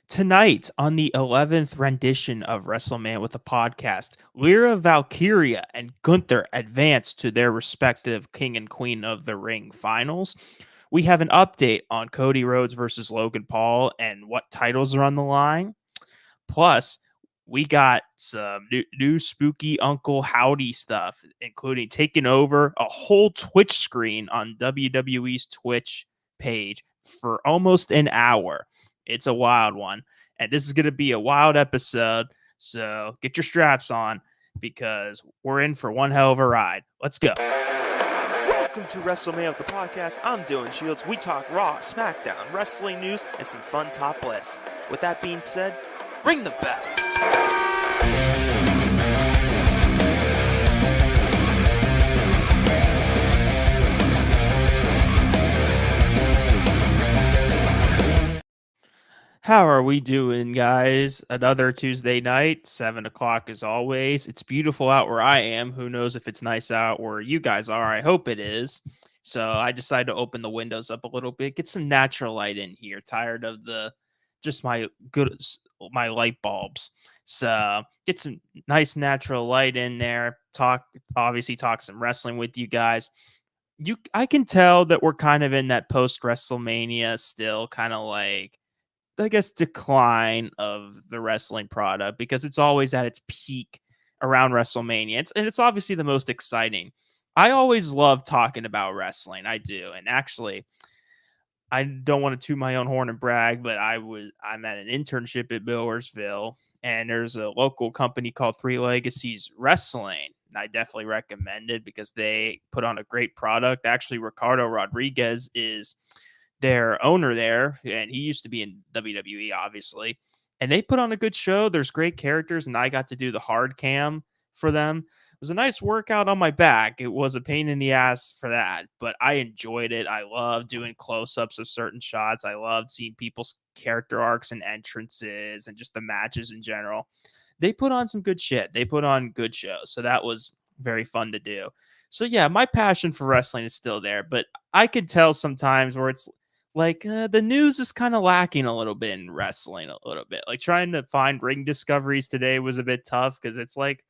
Tonight, on the 11th rendition of WrestleMan with a podcast, Lyra Valkyria and Gunther advance to their respective King and Queen of the Ring finals. We have an update on Cody Rhodes versus Logan Paul and what titles are on the line. Plus, we got some new spooky Uncle Howdy stuff, including taking over a whole Twitch screen on WWE's Twitch page for almost an hour. It's a wild one. And this is going to be a wild episode. So get your straps on because we're in for one hell of a ride. Let's go. Welcome to WrestleMan with the podcast. I'm Dylan Shields. We talk Raw, SmackDown, wrestling news, and some fun top lists. With that being said, ring the bell. How are we doing, guys? Another Tuesday night, 7 o'clock as always. It's beautiful out where I am. Who knows if it's nice out where you guys are? I hope it is. So I decided to open the windows up a little bit, get some natural light in here. Tired of my light bulbs. So get some nice natural light in there. Talk some wrestling with you guys. I can tell that we're kind of in that post WrestleMania still, kind of like, I guess, decline of the wrestling product because it's always at its peak around WrestleMania. It's obviously the most exciting. I always love talking about wrestling. I do. And actually, I don't want to toot my own horn and brag, but I'm at an internship at Millersville, and there's a local company called Three Legacies Wrestling. And I definitely recommend it because they put on a great product. Actually, Ricardo Rodriguez is their owner there, and he used to be in WWE, obviously. And they put on a good show. There's great characters, and I got to do the hard cam for them. It was a nice workout on my back. It was a pain in the ass for that, but I enjoyed it. I love doing close-ups of certain shots. I loved seeing people's character arcs and entrances and just the matches in general. They put on some good shit. They put on good shows. So that was very fun to do. So yeah, my passion for wrestling is still there, but I could tell sometimes where it's like the news is kind of lacking a little bit in wrestling, a little bit. Like trying to find ring discoveries today was a bit tough because it's like,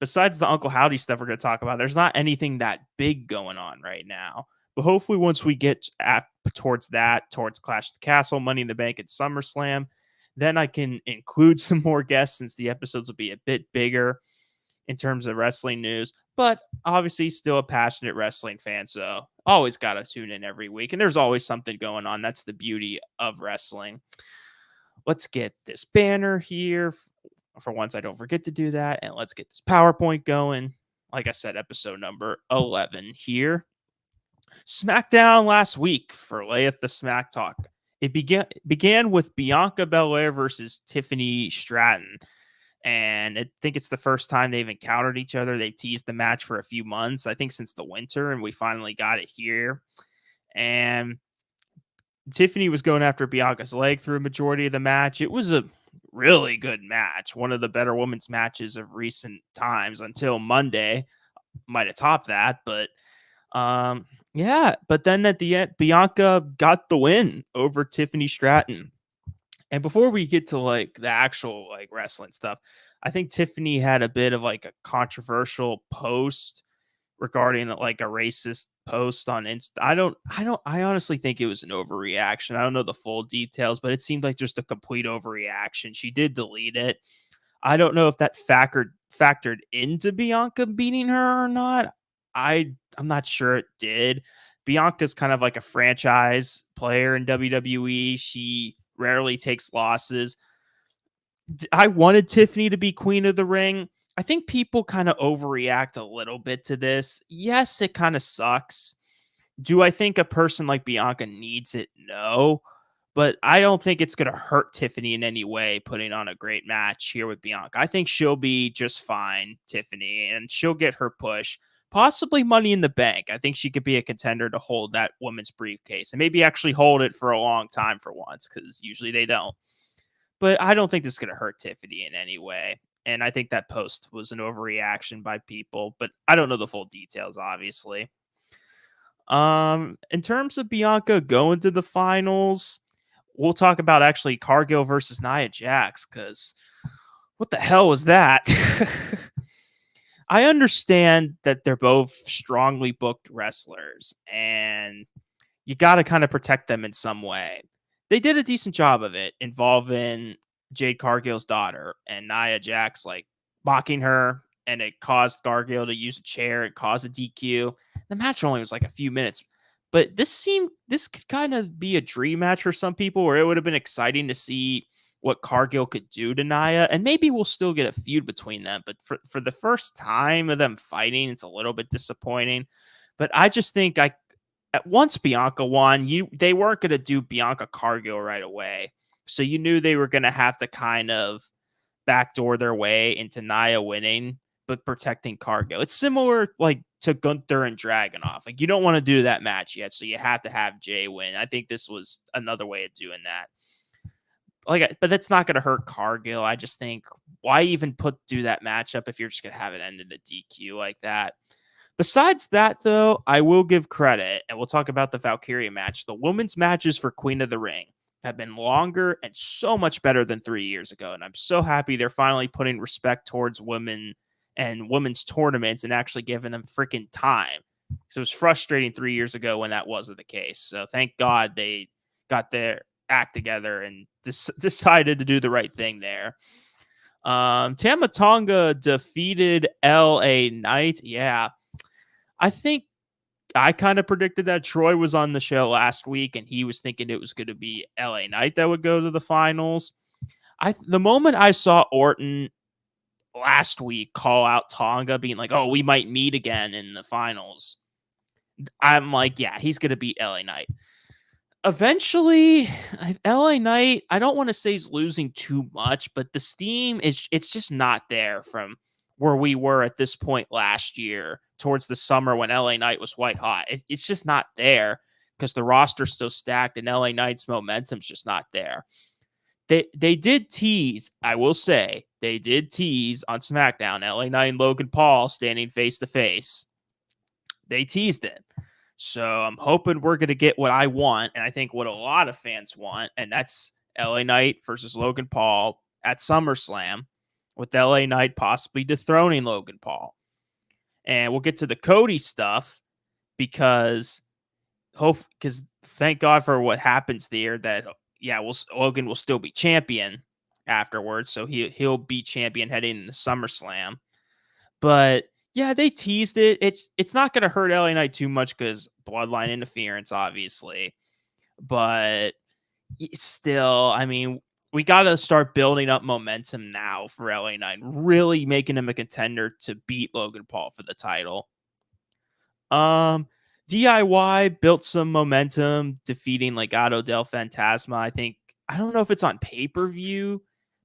besides the Uncle Howdy stuff we're going to talk about, there's not anything that big going on right now. But hopefully, once we get towards Clash of the Castle, Money in the Bank, and SummerSlam, then I can include some more guests since the episodes will be a bit bigger in terms of wrestling news. But obviously, still a passionate wrestling fan, so always got to tune in every week. And there's always something going on. That's the beauty of wrestling. Let's get this banner here. For once, I don't forget to do that. And let's get this PowerPoint going. Like I said, episode number 11 here. SmackDown last week for Layeth the Smack Talk. It began with Bianca Belair versus Tiffany Stratton. And I think it's the first time they've encountered each other. They've teased the match for a few months, I think since the winter, and we finally got it here. And Tiffany was going after Bianca's leg through a majority of the match. It was a really good match, one of the better women's matches of recent times until Monday. Might have topped that, but yeah. But then at the end, Bianca got the win over Tiffany Stratton. And before we get to like the actual like wrestling stuff, I think Tiffany had a bit of like a controversial post regarding like a racist post on Insta. I honestly think it was an overreaction. I don't know the full details, but it seemed like just a complete overreaction. She did delete it. I don't know if that factored into Bianca beating her or not. I'm not sure it did. Bianca's kind of like a franchise player in WWE. She rarely takes losses. I wanted Tiffany to be queen of the ring. I think people kind of overreact a little bit to this. Yes, it kind of sucks. Do I think a person like Bianca needs it? No. But I don't think it's going to hurt Tiffany in any way putting on a great match here with Bianca. I think she'll be just fine, Tiffany, and she'll get her push. Possibly Money in the Bank. I think she could be a contender to hold that women's briefcase and maybe actually hold it for a long time for once because usually they don't. But I don't think this is going to hurt Tiffany in any way. And I think that post was an overreaction by people, but I don't know the full details, obviously. In terms of Bianca going to the finals, we'll talk about actually Cargill versus Nia Jax, because what the hell was that? I understand that they're both strongly booked wrestlers and you got to kind of protect them in some way. They did a decent job of it involving Jade Cargill's daughter and Nia Jax, like mocking her, and it caused Cargill to use a chair. It caused a DQ. The match only was like a few minutes, but this could kind of be a dream match for some people, where it would have been exciting to see what Cargill could do to Nia, and maybe we'll still get a feud between them. But for the first time of them fighting, it's a little bit disappointing. But I just think at once Bianca won, they weren't going to do Bianca Cargill right away. So you knew they were going to have to kind of backdoor their way into Nia winning, but protecting Cargill. It's similar like to Gunther and Dragunov. Like, you don't want to do that match yet, so you have to have Jey win. I think this was another way of doing that. But that's not going to hurt Cargill. I just think, why even do that matchup if you're just going to have it end in a DQ like that? Besides that, though, I will give credit, and we'll talk about the Valkyria match. The women's matches for Queen of the Ring have been longer and so much better than 3 years ago. And I'm so happy they're finally putting respect towards women and women's tournaments and actually giving them freaking time. So it was frustrating 3 years ago when that wasn't the case. So thank God they got their act together and decided to do the right thing there. Tama Tonga defeated LA Knight. Yeah. I think I kind of predicted that. Troy was on the show last week and he was thinking it was going to be LA Knight that would go to the finals. The moment I saw Orton last week call out Tonga being like, oh, we might meet again in the finals, I'm like, yeah, he's going to beat LA Knight. Eventually, LA Knight, I don't want to say he's losing too much, but the steam it's just not there from where we were at this point last year towards the summer when LA Knight was white hot. It's just not there because the roster's still stacked and LA Knight's momentum's just not there. They did tease, I will say, they did tease on SmackDown, LA Knight and Logan Paul standing face to face. They teased it. So I'm hoping we're going to get what I want, and I think what a lot of fans want, and that's LA Knight versus Logan Paul at SummerSlam, with LA Knight possibly dethroning Logan Paul. And we'll get to the Cody stuff because thank God for what happens there, that Logan will still be champion afterwards, so he'll be champion heading into SummerSlam. But yeah, they teased it. It's not going to hurt LA Knight too much because bloodline interference, obviously. But it's still, I mean, we got to start building up momentum now for LA Knight, really making him a contender to beat Logan Paul for the title. DIY built some momentum, defeating Legado del Fantasma. I don't know if it's on pay-per-view,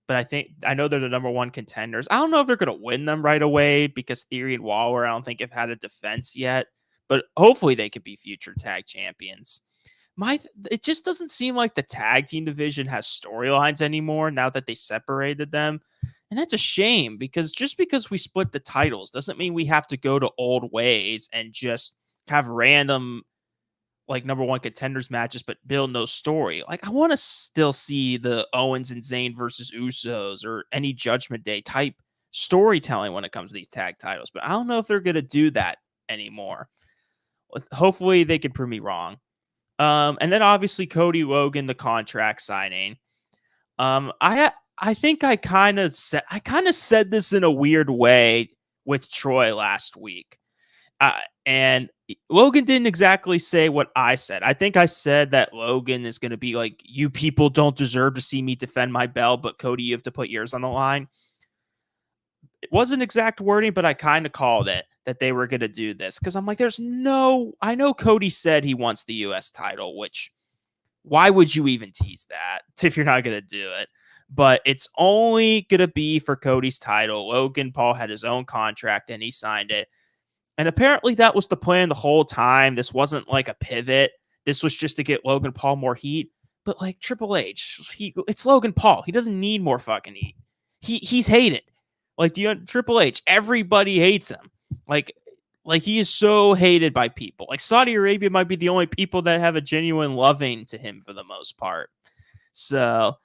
but I know they're the number one contenders. I don't know if they're going to win them right away because Theory and Waller, I don't think have had a defense yet, but hopefully they could be future tag champions. It just doesn't seem like the tag team division has storylines anymore now that they separated them. And that's a shame because just because we split the titles doesn't mean we have to go to old ways and just have random number one contenders matches, but build no story. I want to still see the Owens and Zayn versus Usos or any Judgment Day type storytelling when it comes to these tag titles, but I don't know if they're going to do that anymore. Hopefully they can prove me wrong. And then obviously Cody Logan, the contract signing. I think I kind of said this in a weird way with Troy last week. And Logan didn't exactly say what I said. I think I said that Logan is going to be like, you people don't deserve to see me defend my belt, but Cody, you have to put yours on the line. It wasn't exact wording, but I kind of called it that they were going to do this because I'm like, I know Cody said he wants the U.S. title, which why would you even tease that if you're not going to do it? But it's only going to be for Cody's title. Logan Paul had his own contract and he signed it. And apparently that was the plan the whole time. This wasn't like a pivot. This was just to get Logan Paul more heat. But Triple H, it's Logan Paul. He doesn't need more fucking heat. He's hated. Triple H, everybody hates him. He is so hated by people. Saudi Arabia might be the only people that have a genuine loving to him for the most part. So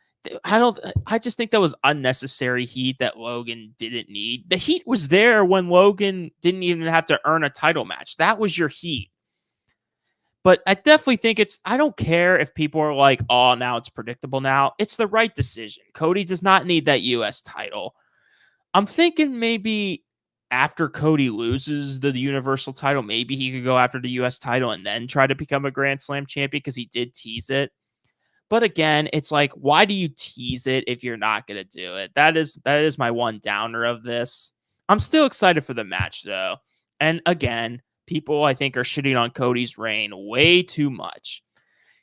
I just think that was unnecessary heat that Logan didn't need. The heat was there when Logan didn't even have to earn a title match. That was your heat. But I definitely think I don't care if people are like, oh, now it's predictable now. It's the right decision. Cody does not need that US title. I'm thinking maybe after Cody loses the Universal title, maybe he could go after the US title and then try to become a Grand Slam champion because he did tease it. But again, it's like, why do you tease it if you're not going to do it? That is my one downer of this. I'm still excited for the match though. And again, people I think are shitting on Cody's reign way too much.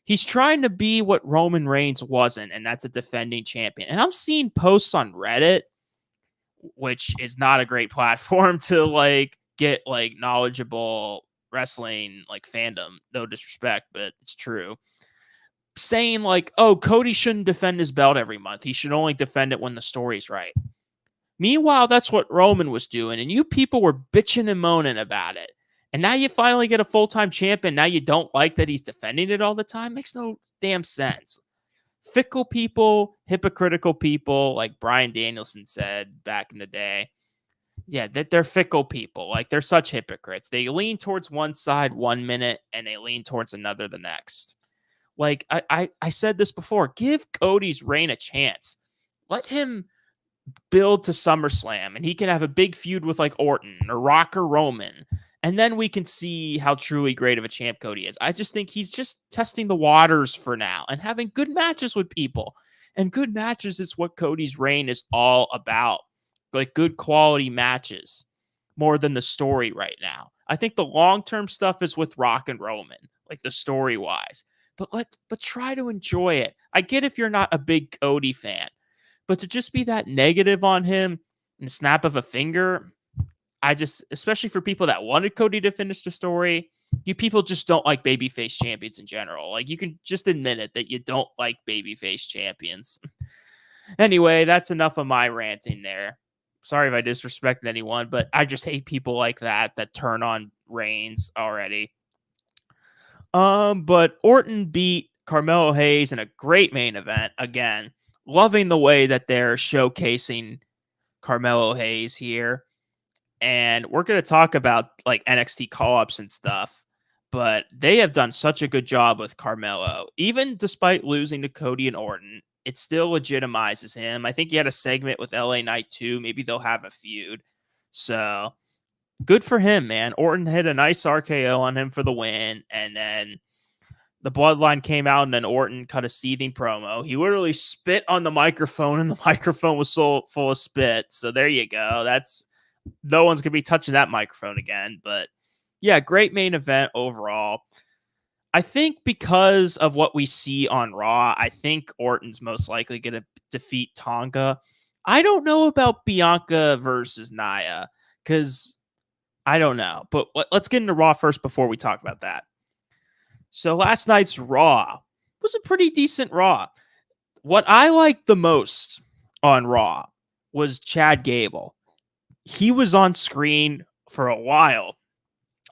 He's trying to be what Roman Reigns wasn't, and that's a defending champion. And I'm seeing posts on Reddit, which is not a great platform to like get like knowledgeable wrestling like fandom. No disrespect, but it's true, saying like, oh, Cody shouldn't defend his belt every month. He should only defend it when the story's right. Meanwhile, that's what Roman was doing, and you people were bitching and moaning about it. And now you finally get a full-time champion. Now you don't like that he's defending it all the time. Makes no damn sense. Fickle people, hypocritical people, like Bryan Danielson said back in the day. Yeah, that they're fickle people. Like they're such hypocrites. They lean towards one side 1 minute and they lean towards another the next. Like I said this before, give Cody's reign a chance. Let him build to SummerSlam and he can have a big feud with like Orton or Rock or Roman. And then we can see how truly great of a champ Cody is. I just think he's just testing the waters for now and having good matches with people. And good matches is what Cody's reign is all about. Like good quality matches more than the story right now. I think the long-term stuff is with Rock and Roman, like the story-wise. But try to enjoy it. I get if you're not a big Cody fan, but to just be that negative on him in the snap of a finger, especially for people that wanted Cody to finish the story, you people just don't like babyface champions in general. Like you can just admit it that you don't like babyface champions. Anyway, that's enough of my ranting there. Sorry if I disrespected anyone, but I just hate people like that turn on Reigns already. But Orton beat Carmelo Hayes in a great main event. Again, loving the way that they're showcasing Carmelo Hayes here. And we're going to talk about like NXT call-ups and stuff, but they have done such a good job with Carmelo. Even despite losing to Cody and Orton, it still legitimizes him. I think he had a segment with LA Knight too. Maybe they'll have a feud. So good for him, man. Orton hit a nice RKO on him for the win. And then the bloodline came out and then Orton cut a seething promo. He literally spit on the microphone and the microphone was so full of spit. So there you go. No one's going to be touching that microphone again. But yeah, great main event overall. I think because of what we see on Raw, I think Orton's most likely going to defeat Tonga. I don't know about Bianca versus Nia because I don't know. But let's get into Raw first before we talk about that. So last night's Raw was a pretty decent Raw. What I liked the most on Raw was Chad Gable. He was on screen for a while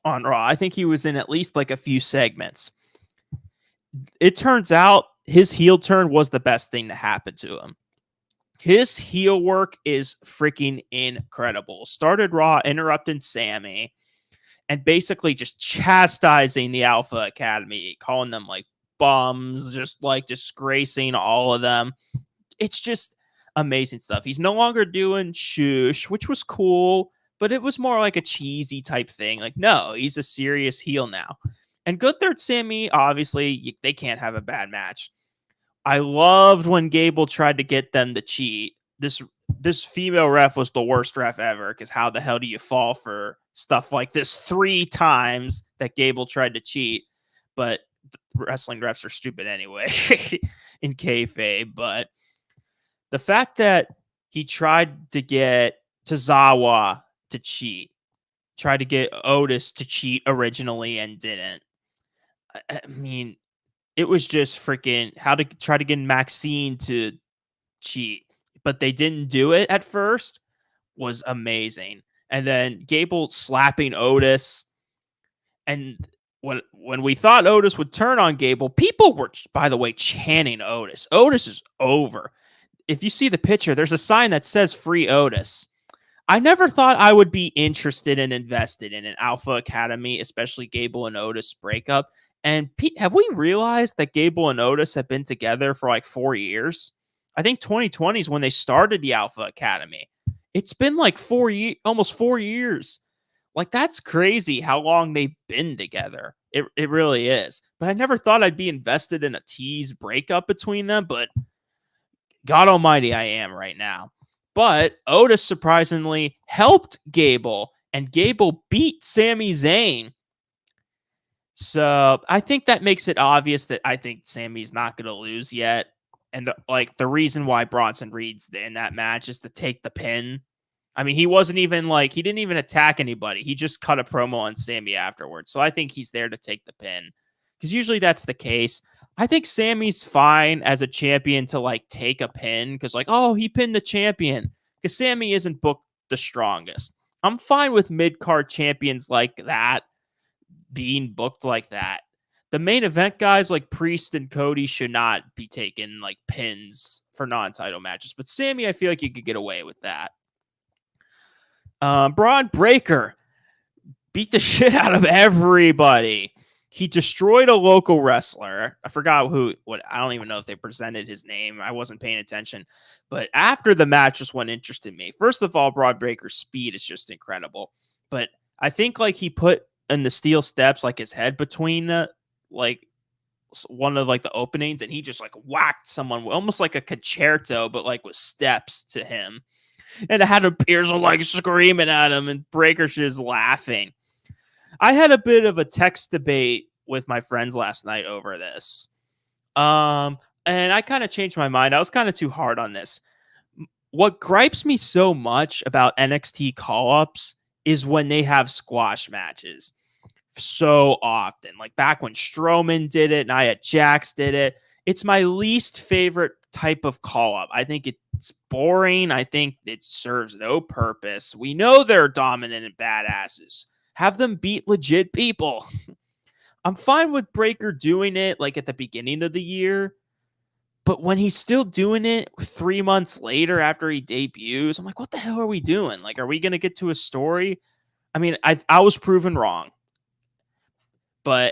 on Raw. I think he was in at least like a few segments. It turns out his heel turn was the best thing to happen to him. His heel work is freaking incredible. Started Raw interrupting Sammy and basically just chastising the Alpha Academy, calling them like bums, just like disgracing all of them. It's just amazing stuff. He's no longer doing shush, which was cool, but it was more like a cheesy type thing. Like, no, he's a serious heel now. And Gunther and Sammy, obviously, they can't have a bad match. I loved when Gable tried to get them to cheat. This female ref was the worst ref ever, because how the hell do you fall for stuff like this 3 times that Gable tried to cheat? But wrestling refs are stupid anyway in kayfabe. But the fact that he tried to get Tozawa to cheat, tried to get Otis to cheat originally and didn't. I mean, it was just freaking how to try to get Maxine to cheat, but they didn't do it at first was amazing. And then Gable slapping Otis. And when we thought Otis would turn on Gable, people were, by the way, chanting Otis. Otis is over. If you see the picture, there's a sign that says "Free Otis." I never thought I would be interested and invested in an Alpha Academy, especially Gable and Otis breakup. And have we realized that Gable and Otis have been together for like 4 years? I think 2020 is when they started the Alpha Academy. It's been like 4 years, almost 4 years. Like, that's crazy how long they've been together. It really is. But I never thought I'd be invested in a tease breakup between them, but God almighty, I am right now. But Otis surprisingly helped Gable, and Gable beat Sami Zayn. So I think that makes it obvious that I think Sami's not going to lose yet. And the reason why Bronson Reed's in that match is to take the pin. I mean, he didn't even attack anybody. He just cut a promo on Sami afterwards. So I think he's there to take the pin, because usually that's the case. I think Sami's fine as a champion to like take a pin, because like, oh, he pinned the champion, because Sami isn't booked the strongest. I'm fine with mid-card champions like that being booked like that. The main event guys like Priest and Cody should not be taking like pins for non-title matches. But Sami, I feel like you could get away with that. Braun Breaker beat the shit out of everybody. He destroyed a local wrestler. I forgot what. I don't even know if they presented his name. I wasn't paying attention. But after the match was what interested me. First of all, Braun Breaker's speed is just incredible. But I think like he put in the steel steps like his head between the like one of like the openings, and he just like whacked someone almost like a concerto, but like with steps to him. And Adam Pearce like screaming at him, and Breaker's just laughing. I had a bit of a text debate with my friends last night over this. And I kind of changed my mind. I was kind of too hard on this. What gripes me so much about NXT call-ups is when they have squash matches so often. Like back when Strowman did it, Nia Jax did it. It's my least favorite type of call-up. I think it's boring. I think it serves no purpose. We know they're dominant and badasses. Have them beat legit people. I'm fine with Breaker doing it like at the beginning of the year, but when he's still doing it 3 months later after he debuts, I'm like, what the hell are we doing? Like, are we going to get to a story? I mean, I was proven wrong.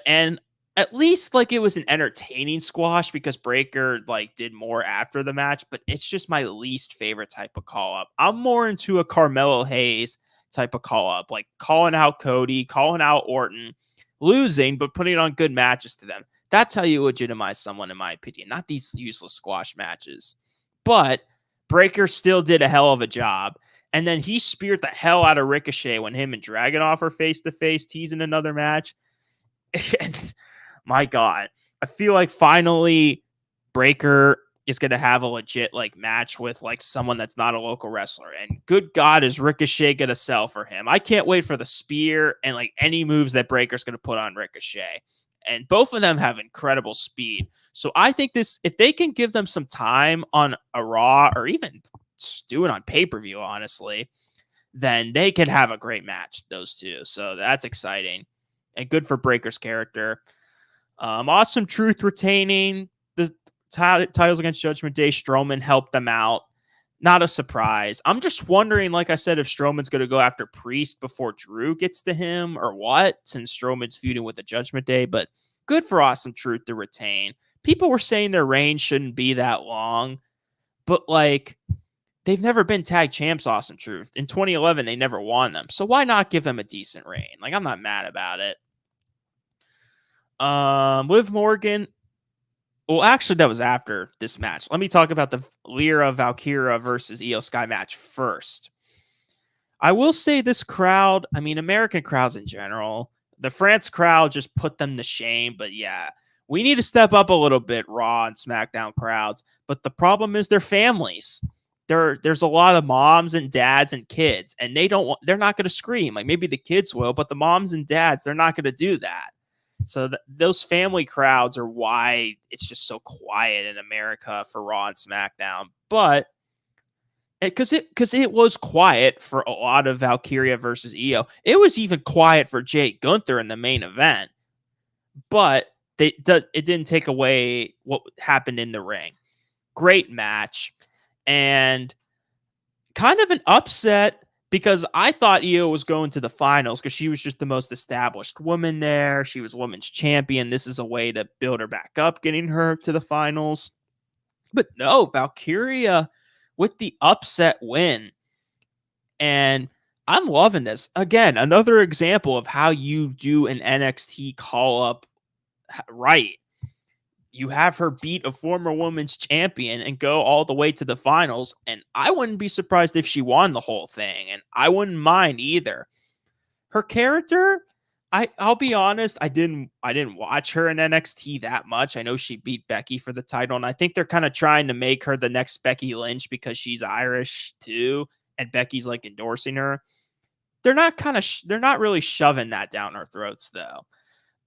And at least like it was an entertaining squash because Breaker like did more after the match, but it's just my least favorite type of call-up. I'm more into a Carmelo Hayes type of call-up, like calling out Cody, calling out Orton, losing, but putting on good matches to them. That's how you legitimize someone, in my opinion, not these useless squash matches. But Breaker still did a hell of a job. And then he speared the hell out of Ricochet when him and Dragunov are face-to-face, teasing another match. And my God, I feel like finally Breaker is going to have a legit like match with like someone that's not a local wrestler. And good God, is Ricochet going to sell for him? I can't wait for the spear and like any moves that Breaker's going to put on Ricochet. And both of them have incredible speed. So I think if they can give them some time on a Raw or even do it on pay-per-view, honestly, then they can have a great match, those two. So that's exciting and good for Breaker's character. Awesome Truth retaining the titles against Judgment Day. Strowman helped them out. Not a surprise. I'm just wondering, like I said, if Strowman's going to go after Priest before Drew gets to him or what, since Strowman's feuding with the Judgment Day. But good for Awesome Truth to retain. People were saying their reign shouldn't be that long, but like they've never been tag champs, Awesome Truth. In 2011, they never won them. So why not give them a decent reign? Like, I'm not mad about it. Liv Morgan. Well, actually, that was after this match. Let me talk about the Lyra Valkyria versus Iyo Sky match first. I will say this crowd, I mean, American crowds in general, the France crowd just put them to shame. But yeah, we need to step up a little bit, Raw and SmackDown crowds. But the problem is their families. There's a lot of moms and dads and kids, and they're not going to scream. Like maybe the kids will, but the moms and dads, they're not going to do that. So those family crowds are why it's just so quiet in America for Raw and SmackDown. But because it was quiet for a lot of Valkyria versus Iyo, it was even quiet for Gunther in the main event. but it didn't take away what happened in the ring. Great match, and kind of an upset because I thought Iyo was going to the finals because she was just the most established woman there. She was women's champion. This is a way to build her back up, getting her to the finals. But no, Valkyria with the upset win. And I'm loving this. Again, another example of how you do an NXT call up right. You have her beat a former women's champion and go all the way to the finals. And I wouldn't be surprised if she won the whole thing. And I wouldn't mind either. Her character, I'll be honest, I didn't watch her in NXT that much. I know she beat Becky for the title, and I think they're kind of trying to make her the next Becky Lynch because she's Irish too, and Becky's like endorsing her. They're not really shoving that down our throats though.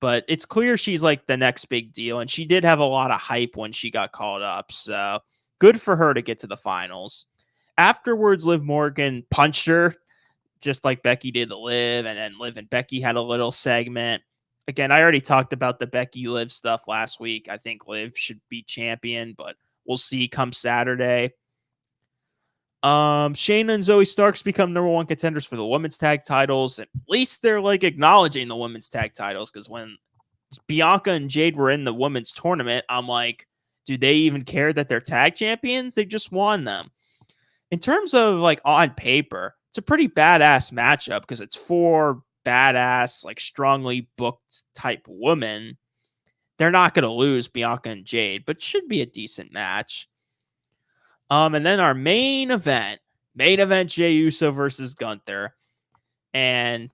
But it's clear she's like the next big deal, and she did have a lot of hype when she got called up. So good for her to get to the finals. Afterwards, Liv Morgan punched her just like Becky did to Liv, and then Liv and Becky had a little segment. Again, I already talked about the Becky Liv stuff last week. I think Liv should be champion, but we'll see come Saturday. Shayna and Zoe Starks become number one contenders for the women's tag titles. At least they're like acknowledging the women's tag titles, because when Bianca and Jade were in the women's tournament, I'm like, do they even care that they're tag champions? They just won them. In terms of like on paper, it's a pretty badass matchup because it's 4 badass, like strongly booked type women. They're not going to lose, Bianca and Jade, but should be a decent match. And then our main event, Jey Uso versus Gunther. And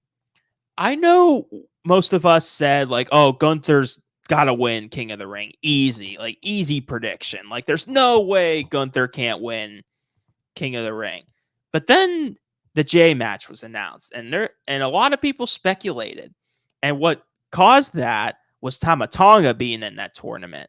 I know most of us said like, oh, Gunther's got to win King of the Ring. Easy prediction. Like there's no way Gunther can't win King of the Ring. But then the Jey match was announced, and a lot of people speculated. And what caused that was Tama Tonga being in that tournament.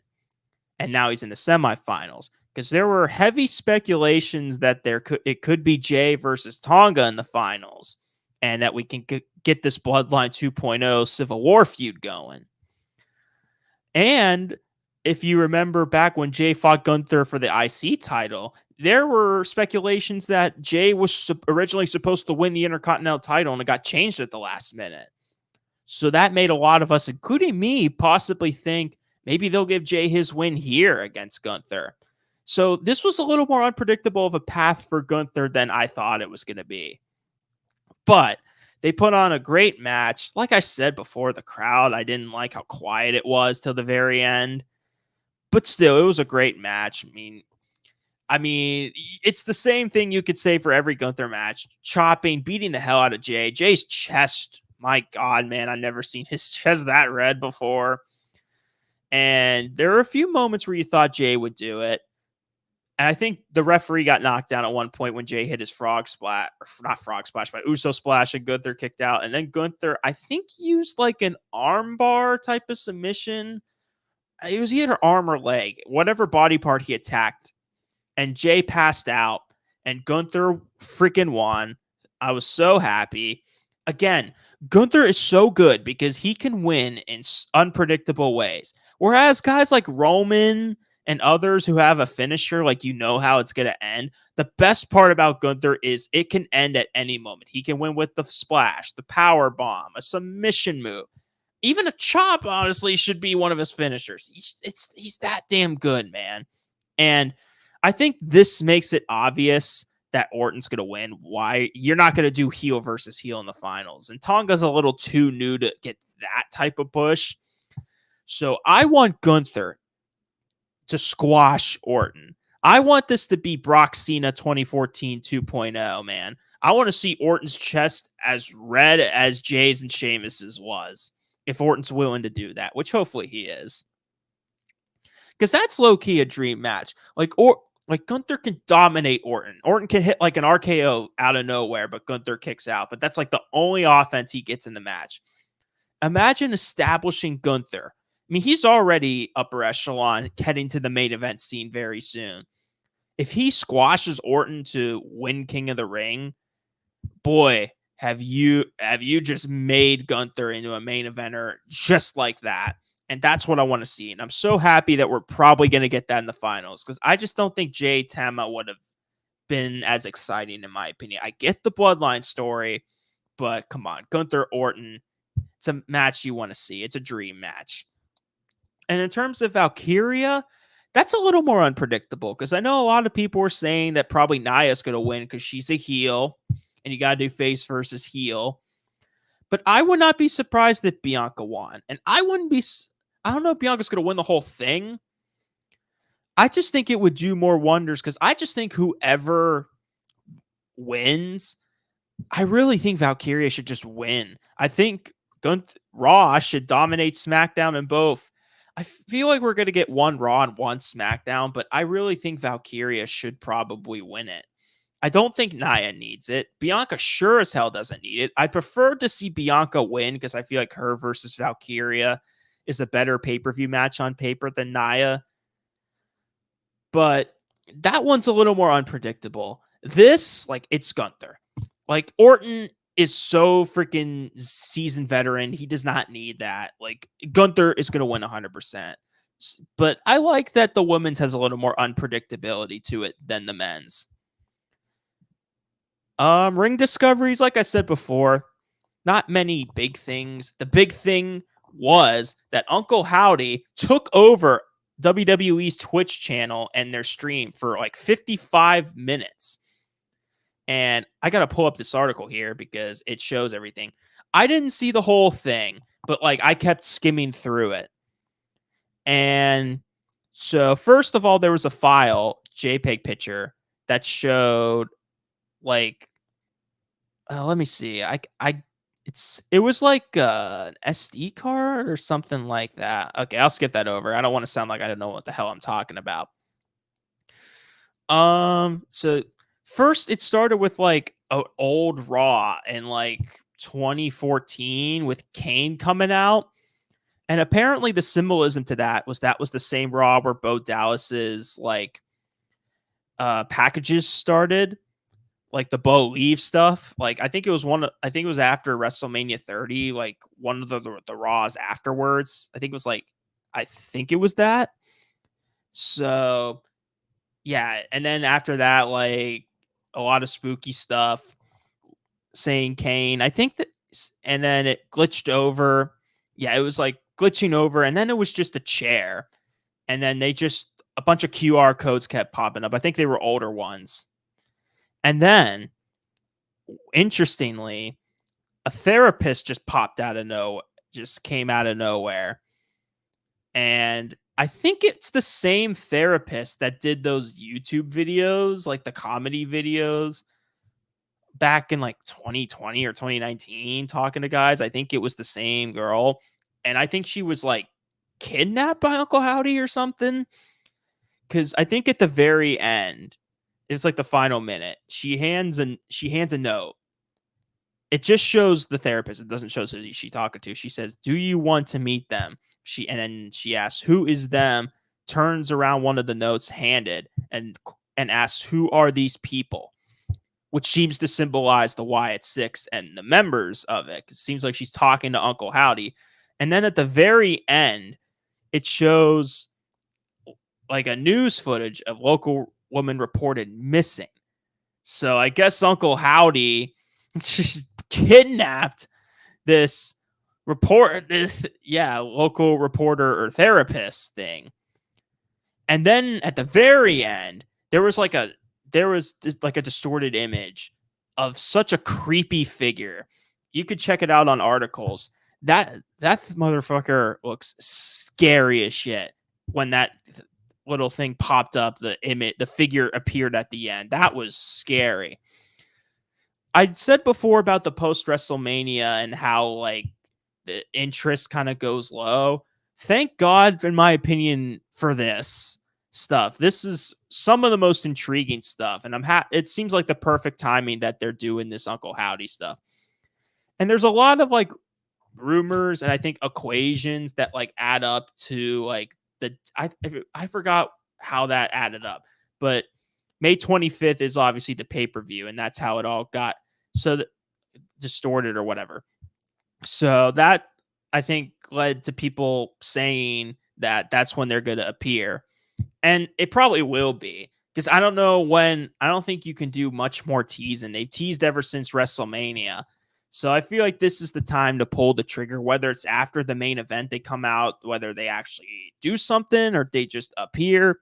And now he's in the semifinals, because there were heavy speculations that it could be Jey versus Tonga in the finals, and that we can get this Bloodline 2.0 Civil War feud going. And if you remember back when Jey fought Gunther for the IC title, there were speculations that Jey was originally supposed to win the Intercontinental title, and it got changed at the last minute. So that made a lot of us, including me, possibly think maybe they'll give Jey his win here against Gunther. So this was a little more unpredictable of a path for Gunther than I thought it was going to be. But they put on a great match. Like I said before, the crowd, I didn't like how quiet it was till the very end. But still, it was a great match. I mean, it's the same thing you could say for every Gunther match. Chopping, beating the hell out of Jey. Jey's chest, my God, man, I've never seen his chest that red before. And there were a few moments where you thought Jey would do it. And I think the referee got knocked down at one point when Jey hit his frog splash, or not frog splash, but Uso splash, and Gunther kicked out. And then Gunther, I think, used like an arm bar type of submission. It was either arm or leg, whatever body part he attacked. And Jey passed out, and Gunther freaking won. I was so happy. Again, Gunther is so good because he can win in unpredictable ways. Whereas guys like Roman and others who have a finisher, like you know how it's going to end, the best part about Gunther is it can end at any moment. He can win with the splash, the power bomb, a submission move. Even a chop, honestly, should be one of his finishers. He's that damn good, man. And I think this makes it obvious that Orton's going to win. Why you're not going to do heel versus heel in the finals. And Tonga's a little too new to get that type of push. So I want Gunther to squash Orton. I want this to be Brock Cena 2014 2.0, man. I want to see Orton's chest as red as Jey's and Sheamus's was, if Orton's willing to do that, which hopefully he is. Because that's low-key a dream match. Like Gunther can dominate Orton. Orton can hit like an RKO out of nowhere, but Gunther kicks out. But that's like the only offense he gets in the match. Imagine establishing Gunther. I mean, he's already upper echelon, heading to the main event scene very soon. If he squashes Orton to win King of the Ring, boy, have you just made Gunther into a main eventer just like that. And that's what I want to see. And I'm so happy that we're probably going to get that in the finals because I just don't think Jay Tama would have been as exciting, in my opinion. I get the bloodline story, but come on, Gunther Orton, it's a match you want to see. It's a dream match. And in terms of Valkyria, that's a little more unpredictable because I know a lot of people were saying that probably Naya's going to win because she's a heel and you got to do face versus heel. But I would not be surprised if Bianca won. And I don't know if Bianca's going to win the whole thing. I just think it would do more wonders because I just think whoever wins, I really think Valkyria should just win. I think Raw should dominate SmackDown in both. I feel like we're going to get one Raw and one SmackDown, but I really think Valkyria should probably win it. I don't think Nia needs it. Bianca sure as hell doesn't need it. I prefer to see Bianca win because I feel like her versus Valkyria is a better pay-per-view match on paper than Nia. But that one's a little more unpredictable. This, like, it's Gunther. Like, Orton is so freaking seasoned veteran. He does not need that. Like, Gunther is going to win 100%. But I like that the women's has a little more unpredictability to it than the men's. Ring discoveries, like I said before, not many big things. The big thing was that Uncle Howdy took over WWE's Twitch channel and their stream for like 55 minutes. And I got to pull up this article here because it shows everything. I didn't see the whole thing, but like I kept skimming through it. And so first of all, there was a file, JPEG picture that showed like, let me see. It was like an SD card or something like that. Okay, I'll skip that over. I don't want to sound like I don't know what the hell I'm talking about. So first it started with like an old Raw in like 2014 with Kane coming out. And apparently the symbolism to that was the same Raw where Bo Dallas's like packages started. Like the Bo Leave stuff. Like I think it was after WrestleMania 30, like one of the Raws afterwards. I think it was that. So yeah, and then after that, like a lot of spooky stuff saying Kane. I think that, and then it glitched over. Yeah, it was like glitching over, and then it was just a chair. And then a bunch of QR codes kept popping up. I think they were older ones. And then, interestingly, a therapist just came out of nowhere. And I think it's the same therapist that did those YouTube videos, like the comedy videos back in like 2020 or 2019, talking to guys. I think it was the same girl. And I think she was like kidnapped by Uncle Howdy or something. Because I think at the very end, it's like the final minute. She hands a note. It just shows the therapist. It doesn't show who she's talking to. She says, "Do you want to meet them?" And then she asks, "Who is them?" Turns around one of the notes handed and asks, "Who are these people?" Which seems to symbolize the Wyatt Six and the members of it. It seems like she's talking to Uncle Howdy. And then at the very end, it shows like a news footage of local woman reported missing. So I guess Uncle Howdy just kidnapped this local reporter or therapist thing. And then at the very end, there was a distorted image of such a creepy figure. You could check it out on articles. That motherfucker looks scary as shit when that little thing popped up, the figure appeared at the end. That was scary. I said before about the post WrestleMania and how like the interest kind of goes low. Thank God, in my opinion, for this stuff. This is some of the most intriguing stuff, and it seems like the perfect timing that they're doing this Uncle Howdy stuff. And there's a lot of like rumors and I think equations that like add up to like I forgot how that added up, but May 25th is obviously the pay-per-view, and that's how it all got so distorted or whatever. So that I think led to people saying that that's when they're going to appear. And it probably will be, because I don't know when. I don't think you can do much more teasing. They've teased ever since WrestleMania. So I feel like this is the time to pull the trigger, whether it's after the main event they come out, whether they actually do something or they just appear.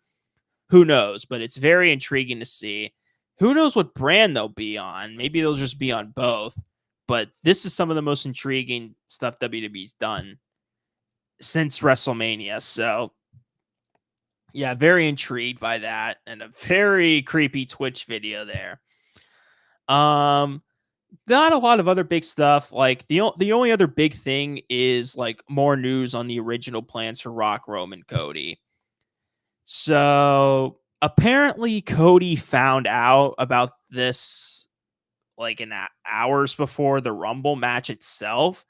Who knows? But it's very intriguing to see. Who knows what brand they'll be on? Maybe they'll just be on both. But this is some of the most intriguing stuff WWE's done since WrestleMania. So yeah, very intrigued by that, and a very creepy Twitch video there. Not a lot of other big stuff. Like the only other big thing is like more news on the original plans for Rock, Roman, Cody. So apparently Cody found out about this like hours before the Rumble match itself.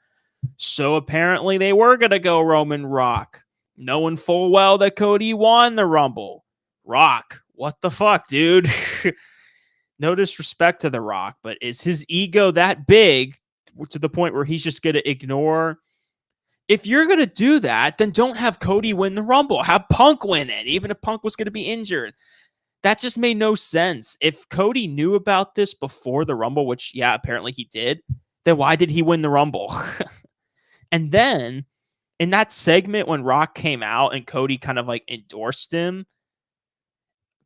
So apparently they were gonna go Roman Rock, knowing full well that Cody won the Rumble. Rock, what the fuck, dude? No disrespect to The Rock, but is his ego that big to the point where he's just gonna ignore? If you're gonna do that, then don't have Cody win the Rumble. Have Punk win it, even if Punk was gonna be injured. That just made no sense. If Cody knew about this before the Rumble, which yeah, apparently he did, then why did he win the Rumble? And then in that segment when Rock came out and Cody kind of like endorsed him,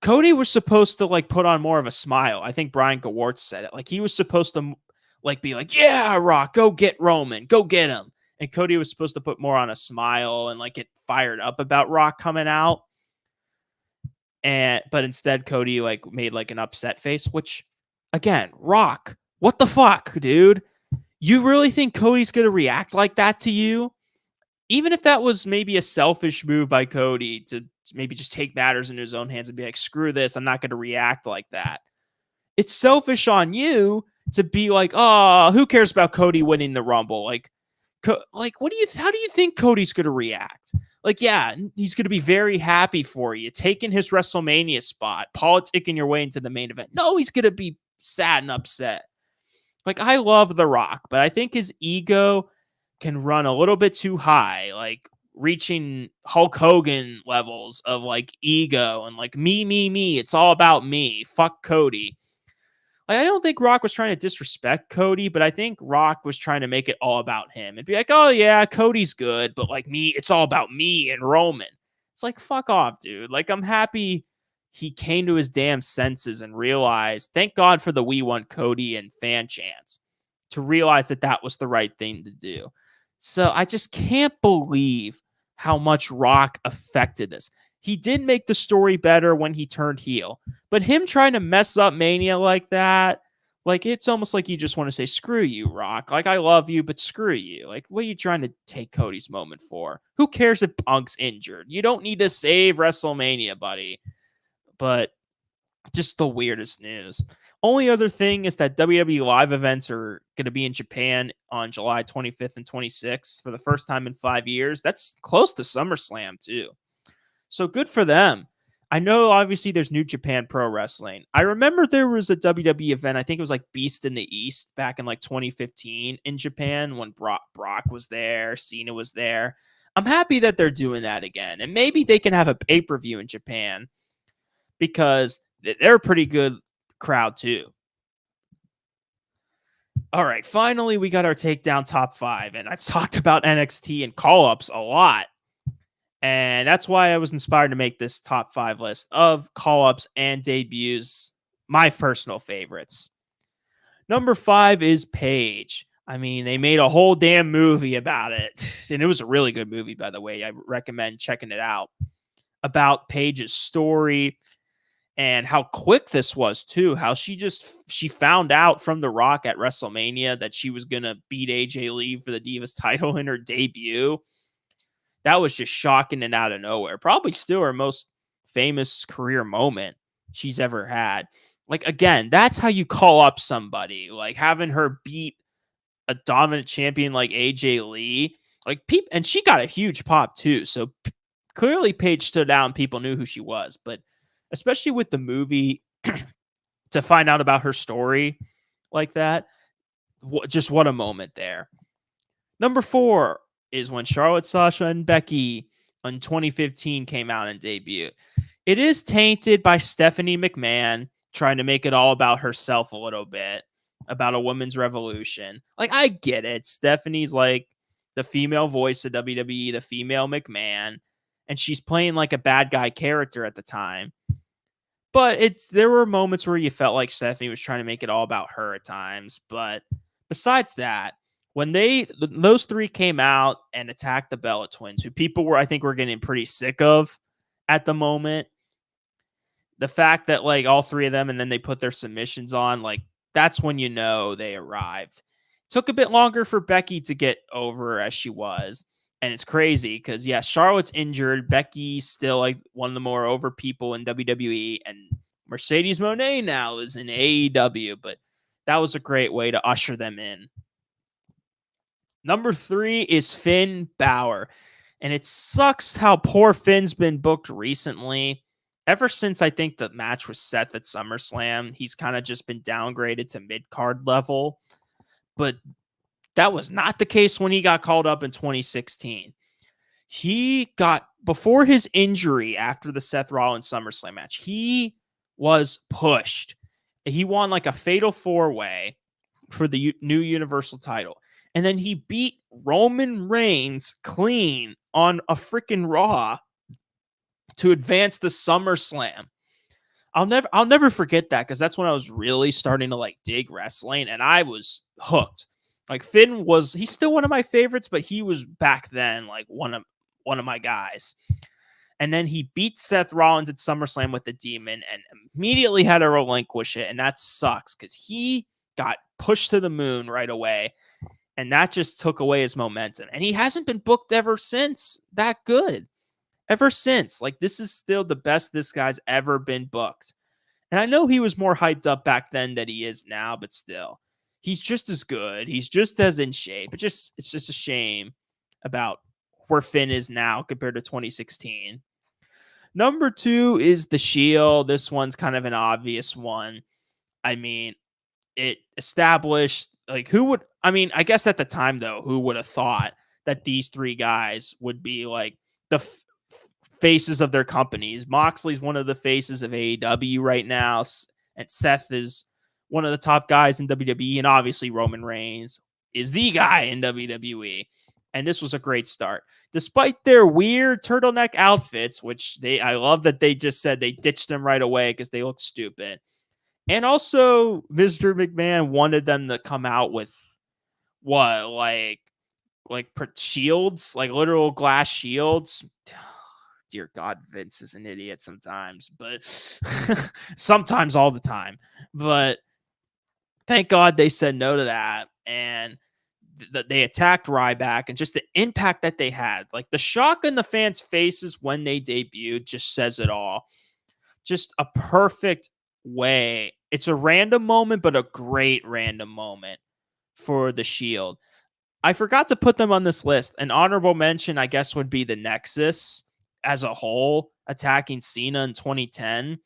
Cody was supposed to like put on more of a smile. I think Brian Gewirtz said it. Like he was supposed to like be like, "Yeah, Rock, go get Roman, go get him." And Cody was supposed to put more on a smile and like get fired up about Rock coming out. But instead Cody like made like an upset face, which again, Rock, what the fuck, dude? You really think Cody's going to react like that to you? Even if that was maybe a selfish move by Cody to maybe just take matters into his own hands and be like, screw this, I'm not going to react like that. It's selfish on you to be like, oh, who cares about Cody winning the Rumble? Like how do you think Cody's going to react? Like, yeah, he's going to be very happy for you, taking his WrestleMania spot, politicking your way into the main event. No, he's going to be sad and upset. Like, I love The Rock, but I think his ego can run a little bit too high, like reaching Hulk Hogan levels of like ego and like me. It's all about me. Fuck Cody. Like, I don't think Rock was trying to disrespect Cody, but I think Rock was trying to make it all about him and be like, oh yeah, Cody's good, but like me, it's all about me and Roman. It's like, fuck off, dude. Like, I'm happy he came to his damn senses and realized, thank God for the We Want Cody and fan chants, to realize that that was the right thing to do. So I just can't believe how much Rock affected this. He did make the story better when he turned heel, but him trying to mess up Mania like that, like it's almost like you just want to say, screw you, Rock. Like, I love you, but screw you. Like, what are you trying to take Cody's moment for? Who cares if Punk's injured? You don't need to save WrestleMania, buddy. But just the weirdest news. Only other thing is that WWE live events are going to be in Japan on July 25th and 26th for the first time in 5 years. That's close to SummerSlam too. So good for them. I know obviously there's New Japan Pro Wrestling. I remember there was a WWE event. I think it was like Beast in the East back in like 2015 in Japan when Brock was there, Cena was there. I'm happy that they're doing that again. And maybe they can have a pay-per-view in Japan because they're a pretty good crowd too. All right, finally we got our takedown top 5, and I've talked about NXT and call-ups a lot, and that's why I was inspired to make this top 5 list of call-ups and debuts, my personal favorites. Number 5 is Paige. I mean, they made a whole damn movie about it, and it was a really good movie, by the way. I recommend checking it out, about Paige's story and how quick this was too. How she found out from The Rock at WrestleMania that she was gonna beat AJ Lee for the Divas title in her debut. That was just shocking and out of nowhere. Probably still her most famous career moment she's ever had. Like, again, that's how you call up somebody. Like, having her beat a dominant champion like AJ Lee. Like, and she got a huge pop too. So clearly Paige stood out and people knew who she was. But especially with the movie, to find out about her story like that, just what a moment there. Number 4, is when Charlotte, Sasha, and Becky in 2015 came out and debuted. It is tainted by Stephanie McMahon trying to make it all about herself a little bit, about a women's revolution. Like, I get it. Stephanie's like the female voice of WWE, the female McMahon, and she's playing like a bad guy character at the time. But there were moments where you felt like Stephanie was trying to make it all about her at times. But besides that, when those three came out and attacked the Bella Twins, who people were, I think, were getting pretty sick of at the moment, the fact that like all three of them and then they put their submissions on, like that's when you know they arrived. Took a bit longer for Becky to get over as she was. And it's crazy because, yeah, Charlotte's injured. Becky's still like one of the more over people in WWE. And Mercedes Moné now is in AEW. But that was a great way to usher them in. Number 3 is Finn Balor. And it sucks how poor Finn's been booked recently. Ever since I think the match was Seth at SummerSlam, he's kind of just been downgraded to mid-card level. But that was not the case when he got called up in 2016. Before his injury after the Seth Rollins SummerSlam match, he was pushed. He won like a fatal 4-way for the new Universal title. And then he beat Roman Reigns clean on a freaking Raw to advance the SummerSlam. I'll never forget that because that's when I was really starting to like dig wrestling and I was hooked. Like Finn he's still one of my favorites, but he was back then like one of my guys. And then he beat Seth Rollins at SummerSlam with the Demon and immediately had to relinquish it. And that sucks because he got pushed to the moon right away. And that just took away his momentum. And he hasn't been booked ever since that good. Ever since. Like, this is still the best this guy's ever been booked. And I know he was more hyped up back then than he is now, but still. He's just as good. He's just as in shape. It's just a shame about where Finn is now compared to 2016. Number 2 is The Shield. This one's kind of an obvious one. I mean, it established, like, I guess at the time, though, who would have thought that these three guys would be, like, the faces of their companies? Moxley's one of the faces of AEW right now, and Seth is one of the top guys in WWE, and obviously Roman Reigns is the guy in WWE. And this was a great start. Despite their weird turtleneck outfits, which I love that they just said they ditched them right away because they look stupid. And also, Mr. McMahon wanted them to come out with what, like shields, like literal glass shields. Dear God, Vince is an idiot sometimes, but sometimes all the time. But thank God they said no to that. And they attacked Ryback, and just the impact that they had, like the shock in the fans' faces when they debuted just says it all. Just a perfect way. It's a random moment, but a great random moment for the Shield. I forgot to put them on this list. An honorable mention, I guess, would be the Nexus as a whole, attacking Cena in 2010.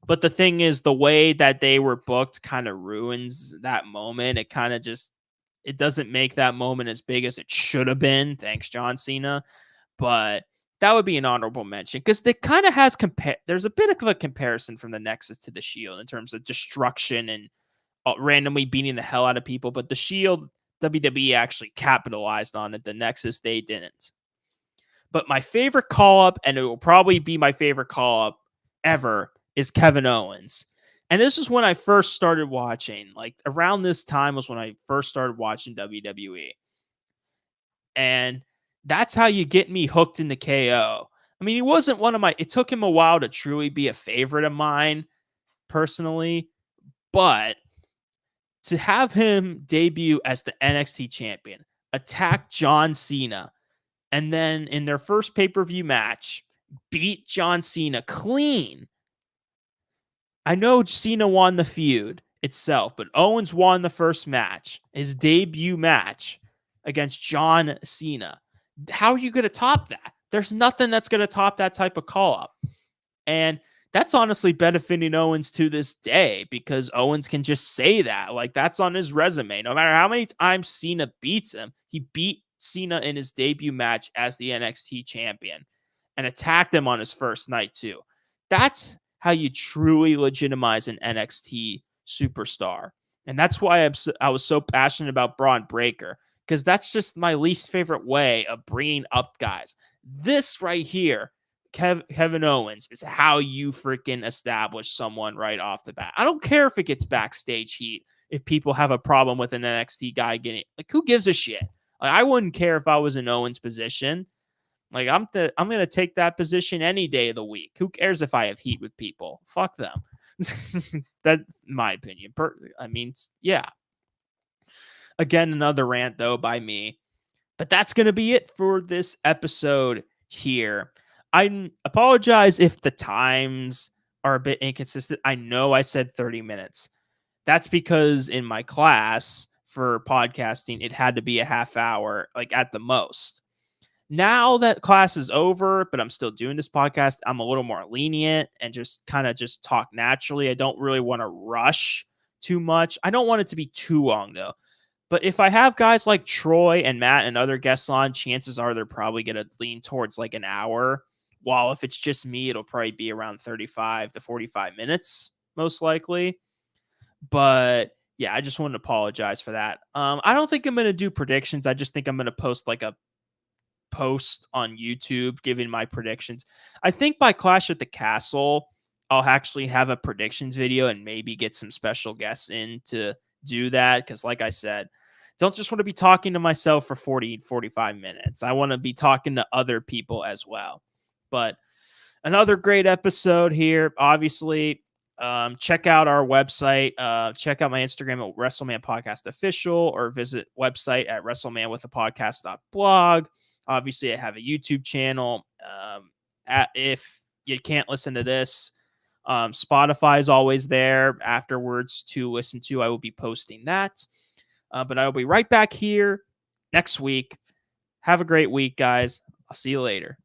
But the thing is, the way that they were booked kind of ruins that moment. It kind of just, it doesn't make that moment as big as it should have been. Thanks, John Cena. But that would be an honorable mention because it kind of has there's a bit of a comparison from the Nexus to the Shield in terms of destruction and randomly beating the hell out of people. But the Shield, WWE actually capitalized on it. The Nexus, they didn't. But my favorite call-up, and it will probably be my favorite call-up ever, is Kevin Owens. And this is when I first started watching. Like, around this time was when I first started watching WWE. And that's how you get me hooked into KO. I mean, he wasn't it took him a while to truly be a favorite of mine, personally. But to have him debut as the NXT champion, attack John Cena, and then in their first pay-per-view match, beat John Cena clean. I know Cena won the feud itself, but Owens won the first match, his debut match against John Cena. How are you going to top that? There's nothing that's going to top that type of call-up. And that's honestly benefiting Owens to this day because Owens can just say that. Like, that's on his resume. No matter how many times Cena beats him, he beat Cena in his debut match as the NXT champion and attacked him on his first night too. That's how you truly legitimize an NXT superstar. And that's why I was so passionate about Braun Breaker, because that's just my least favorite way of bringing up guys. This right here, Kevin Owens, is how you freaking establish someone right off the bat. I don't care if it gets backstage heat, if people have a problem with an NXT guy getting, like, who gives a shit? Like, I wouldn't care if I was in Owens' position. Like, I'm gonna take that position any day of the week. Who cares if I have heat with people? Fuck them. That's my opinion. I mean, yeah. Again, another rant though by me. But that's gonna be it for this episode here. I apologize if the times are a bit inconsistent. I know I said 30 minutes. That's because in my class for podcasting, it had to be a half hour, like at the most. Now that class is over, but I'm still doing this podcast, I'm a little more lenient and just kind of just talk naturally. I don't really want to rush too much. I don't want it to be too long though. But if I have guys like Troy and Matt and other guests on, chances are they're probably going to lean towards like an hour. While if it's just me, it'll probably be around 35 to 45 minutes, most likely. But yeah, I just wanted to apologize for that. I don't think I'm going to do predictions. I just think I'm going to post like a post on YouTube giving my predictions. I think by Clash at the Castle, I'll actually have a predictions video and maybe get some special guests in to do that. Because like I said, don't just want to be talking to myself for 45 minutes. I want to be talking to other people as well. But another great episode here. Obviously, check out our website. Check out my Instagram at WrestleMan Podcast Official, or visit website at WrestleManWithAPodcast.blog. Obviously, I have a YouTube channel. If you can't listen to this, Spotify is always there afterwards to listen to. I will be posting that. But I will be right back here next week. Have a great week, guys. I'll see you later.